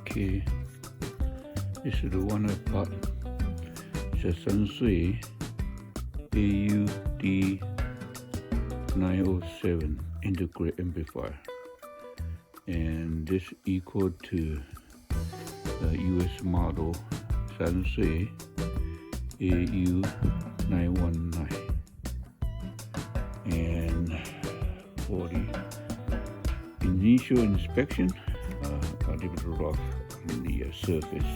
Okay, this is the one I bought. It's a Sansui AU-D907 integrated amplifier, and this equal to the US model Sansui AU-919. And for the initial inspection, a little bit rough on the surface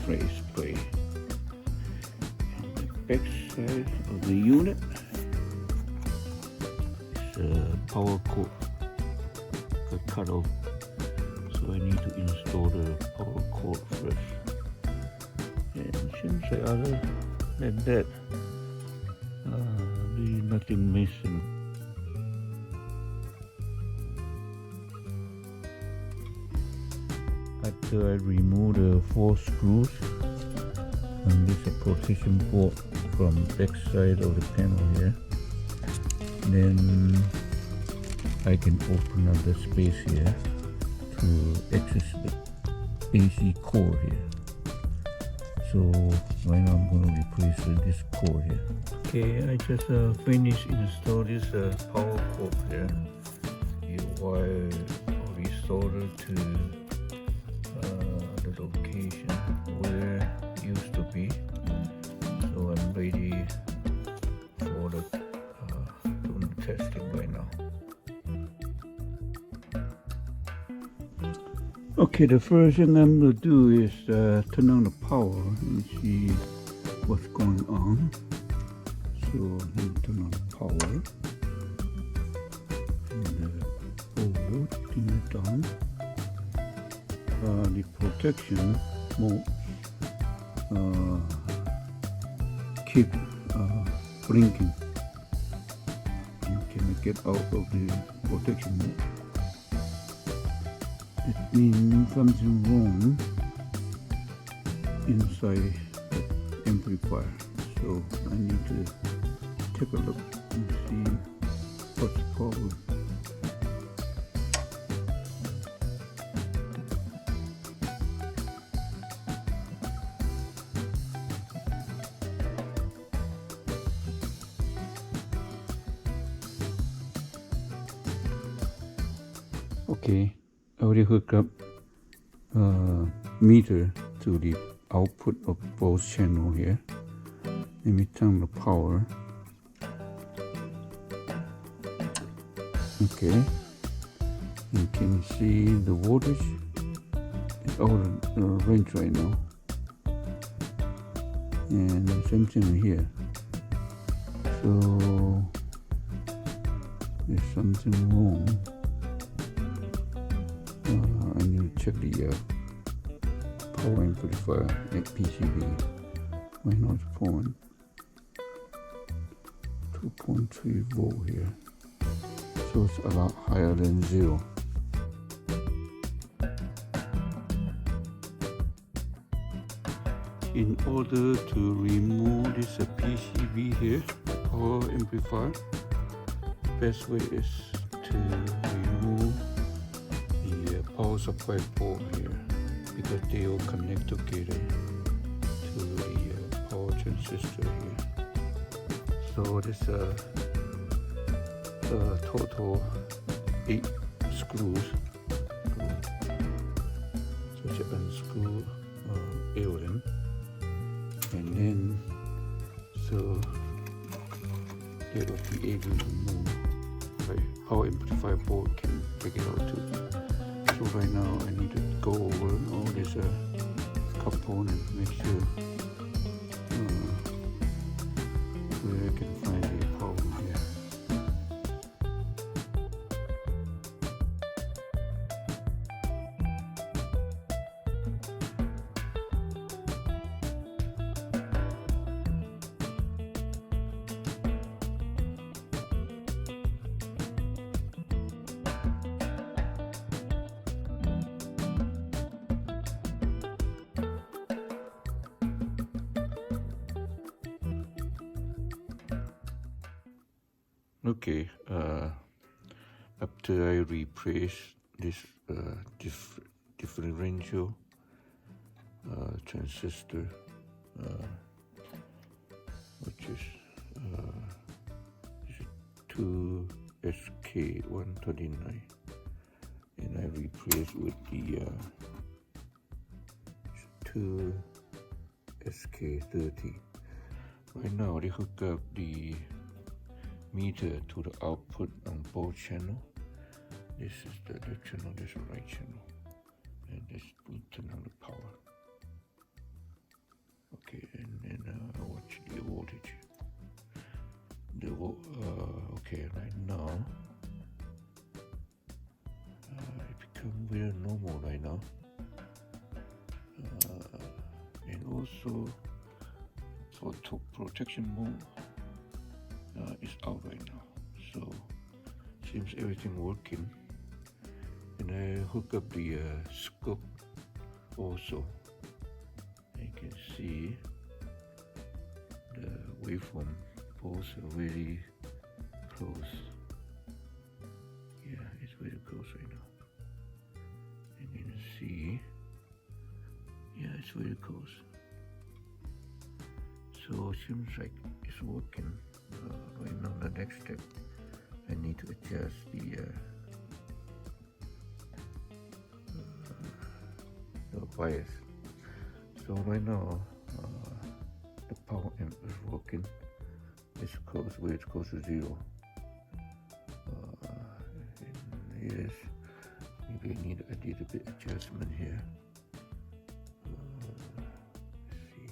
face plate. And the back side of the unit is a power cord cut off, so I need to install the power cord first. And since other than that, there's nothing missing. After I remove the 4 screws, and this is a protection board from the back side of the panel here, then I can open up the space here to access the AC core here. So right now I'm going to replace this core here. Okay, I just finished install this power cord here. You wire resolder to the location where it used to be. So I'm ready for the doing the testing right now. Okay, the first thing I'm going to do is turn on the power and see what's going on. So let me turn on the power. And turn it on. The protection mode keep blinking. You cannot get out of the protection mode. It means something wrong inside the amplifier. So I need to take a look and see what's the problem. Okay, I already hooked up meter to the output of both channel here. Let me turn the power. Okay, you can see the voltage is out of range right now, and same thing here. So there's something wrong. I need to check the power amplifier at PCB. Right now it's pulling 2.3 volt here, so it's a lot higher than 0. In order to remove this PCB here, power amplifier, the best way is to remove the power supply port here, because they all connect together to the power transistor here. So this total 8 screws. So you unscrew 8 of them, and then so they will be able to move. Right? Power amplifier board can take it out too. So right now I need to go over all these components, make sure where I can find the problem here. Okay, after I replace this differential transistor, which is 2SK129, and I replaced with the 2SK30. Right now, they hook up the meter to the output on both channels. This is the left channel, this is the right channel, and this will turn on the power. Okay, and then watch the voltage. Okay, right now it becomes very normal right now, and also for protection mode is out right now, so seems everything working. And I hook up the scope also. You can see the waveform poles are very close. Yeah, it's very close right now. And you can see, yeah, it's very close. So it seems like it's working. Right now, the next step, I need to adjust the wires. So right now, the power amp is working. It's close, where it's close to 0. Yes, maybe I need a little bit adjustment here. Let's see,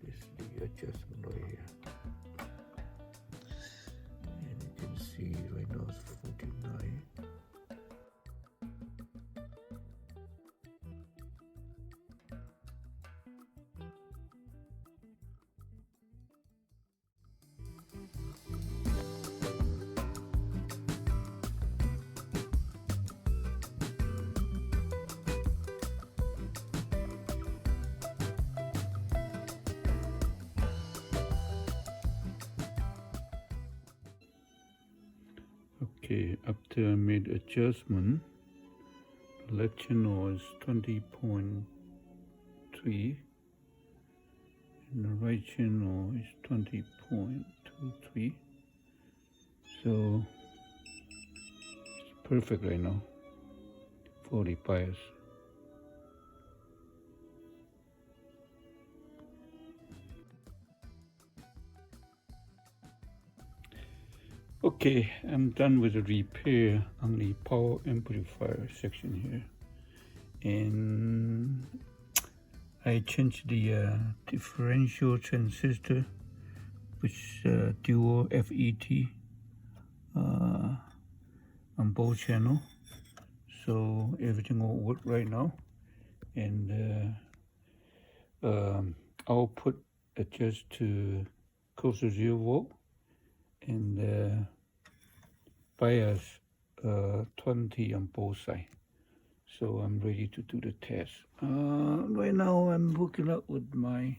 this is the adjustment right here. And you can see right now it's 49. Okay, after I made adjustment, the left channel is 20.3 and the right channel is 20.23. So it's perfect right now for the bias. Okay, I'm done with the repair on the power amplifier section here, and I changed the differential transistor, which dual FET on both channels, so everything will work right now, and output adjust to close to 0 volt, and bias 20 on both sides. So I'm ready to do the test. Right now I'm hooking up with my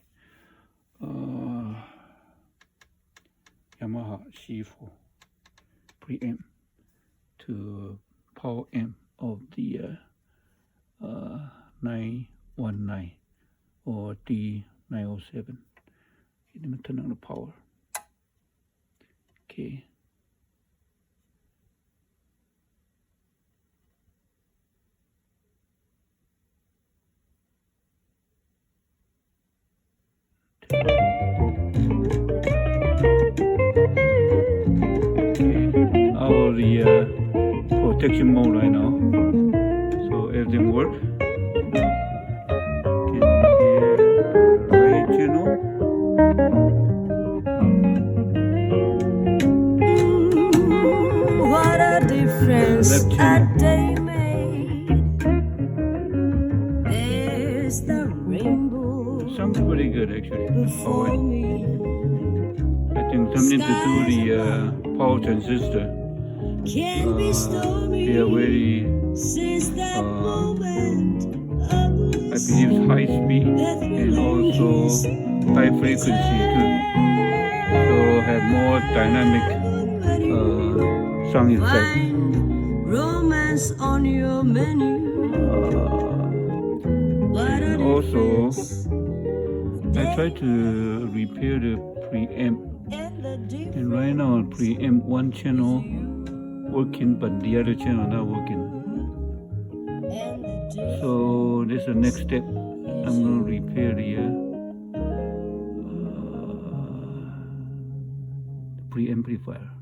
Yamaha C4 preamp to power amp of the 919 or D907. Let me turn on the power. Okay. Out of the protection mode right now, so everything works. Can hear the right channel. What a difference a day made. There's the rainbow. It sounds pretty good actually. Before me. I think something to do the power transistor. Can be stormy. They are very, Since that moment, I believe, high speed and also high frequency too. So have more dynamic sound effect. Romance on your menu. And also, I tried to repair the preamp, and right now preamp one channel working, but the other channel not working. So this is the next step. I'm gonna repair the preamplifier.